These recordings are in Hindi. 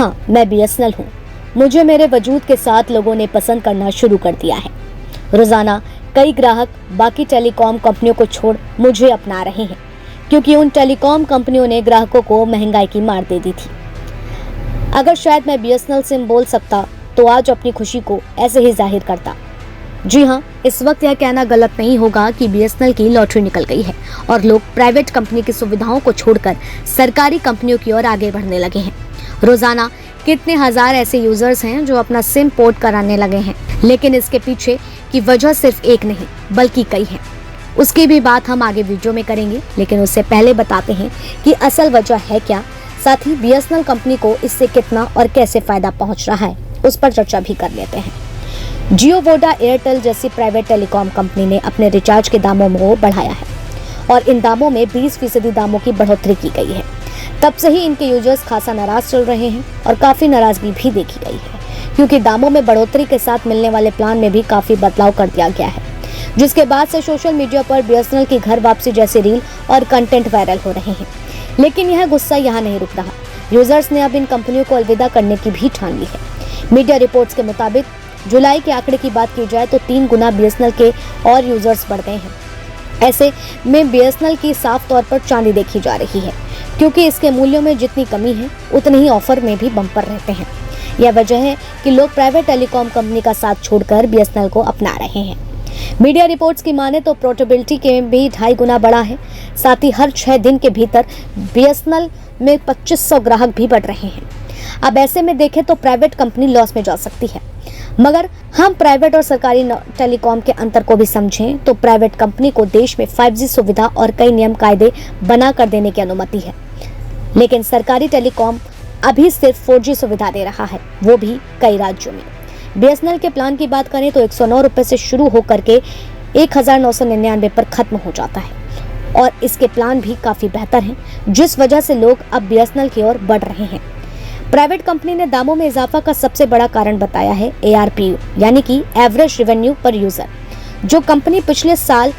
हाँ, मैं बीएसएनएल हूँ। मुझे मेरे वजूद के साथ लोगों ने पसंद करना शुरू कर दिया है। रोजाना कई ग्राहक बाकी टेलीकॉम कंपनियों को छोड़ मुझे अपना रहे हैं, क्योंकि उन टेलीकॉम कंपनियों ने ग्राहकों को महंगाई की मार दे दी थी। अगर शायद मैं बीएसएनएल सिम बोल सकता तो आज अपनी खुशी को ऐसे ही जाहिर करता। जी हाँ, इस वक्त यह कहना गलत नहीं होगा कि बीएसएनएल की लॉटरी निकल गई है और लोग प्राइवेट कंपनी की सुविधाओं को छोड़कर सरकारी कंपनियों की ओर आगे बढ़ने लगे हैं। रोजाना कितने हजार ऐसे यूजर्स हैं जो अपना सिम पोर्ट कराने लगे हैं, लेकिन इसके पीछे की वजह सिर्फ एक नहीं बल्कि कई है। उसकी भी बात हम आगे वीडियो में करेंगे, लेकिन उससे पहले बताते हैं कि असल वजह है क्या, साथ ही बीएसएनएल कंपनी को इससे कितना और कैसे फायदा पहुंच रहा है, उस पर चर्चा भी कर लेते हैं। जियो, वोडा, एयरटेल जैसी प्राइवेट टेलीकॉम कंपनी ने अपने रिचार्ज के दामों को बढ़ाया है और इन दामों में 20% दामों की बढ़ोतरी की गई है। तब से ही इनके यूजर्स खासा नाराज चल रहे हैं और काफी नाराजगी भी देखी गई है, क्योंकि दामों में बढ़ोतरी के साथ मिलने वाले प्लान में भी काफी बदलाव कर दिया गया है, जिसके बाद से सोशल मीडिया पर बीएसएनएल की घर वापसी जैसे रील और कंटेंट वायरल हो रहे हैं। लेकिन यह गुस्सा यहाँ नहीं रुक रहा। यूजर्स ने अब इन कंपनियों को अलविदा करने की भी ठान ली है। मीडिया रिपोर्ट्स के मुताबिक जुलाई के आंकड़े की बात की जाए तो 3 गुना बीएसएनएल के और यूजर्स बढ़ गए हैं। ऐसे में बीएसएनएल की साफ तौर पर चांदी देखी जा रही है, क्योंकि इसके मूल्यों में जितनी कमी है उतने ही ऑफर में भी बम्पर रहते हैं। यह वजह है कि लोग प्राइवेट टेलीकॉम कंपनी का साथ छोड़कर बीएसएनएल को अपना रहे हैं। मीडिया रिपोर्ट्स की माने तो पोर्टेबिलिटी के भी 2.5 गुना बढ़ा है। साथ ही हर 6 दिन के भीतर बीएसएनएल में 2500 ग्राहक भी बढ़ रहे हैं। अब ऐसे में देखें तो प्राइवेट कंपनी लॉस में जा सकती है, मगर हम प्राइवेट और सरकारी टेलीकॉम के अंतर को भी समझें तो प्राइवेट कंपनी को देश में 5G सुविधा और कई नियम कायदे बना कर देने की अनुमति है, लेकिन सरकारी टेलीकॉम अभी सिर्फ 4G सुविधा दे रहा है, वो भी कई राज्यों में। बीएसएनएल के प्लान की बात करें तो 109 रुपए से शुरू होकर के 1999 पर खत्म हो जाता है और इसके प्लान भी काफी बेहतर हैं, जिस वजह से लोग अब बीएसएनएल की ओर बढ़ रहे हैं। प्राइवेट कंपनी ने दामों में इजाफा का सबसे बड़ा कारण बताया है ARPU, यानी कि एवरेज रेवेन्यू पर यूजर। जो कंपनी पिछले साल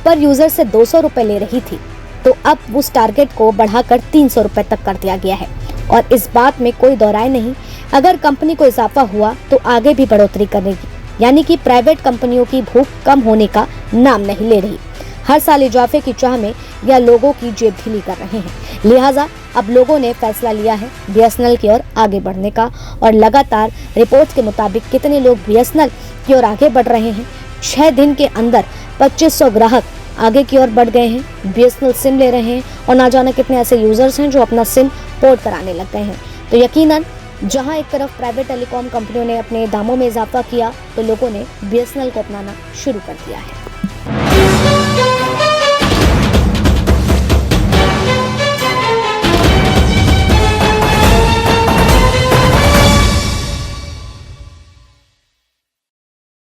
पर यूजर से 200 रुपए ले रही थी, तो अब उस टारगेट को बढ़ाकर 300 रुपए तक कर दिया गया है और इस बात में कोई दो राय नहीं, अगर कंपनी को इजाफा हुआ तो आगे भी बढ़ोतरी करेगी, यानी कि प्राइवेट कंपनियों की भूख कम होने का नाम नहीं ले रही। हर साल इजाफे की चाह में या लोगों की जेब ढीली कर रहे हैं, लिहाजा अब लोगों ने फैसला लिया है बीएसएनएल की ओर आगे बढ़ने का और लगातार रिपोर्ट्स के मुताबिक कितने लोग बीएसएनएल की ओर आगे बढ़ रहे हैं। 6 दिन के अंदर 2500 ग्राहक आगे की ओर बढ़ गए हैं, बीएसएनएल सिम ले रहे हैं और ना जाने कितने ऐसे यूजर्स हैं जो अपना सिम पोर्ट कराने लग गए हैं। तो यकीनन जहां एक तरफ प्राइवेट टेलीकॉम कंपनियों ने अपने दामों में इजाफा किया, तो लोगों ने बीएसएनएल को अपनाना शुरू कर दिया है।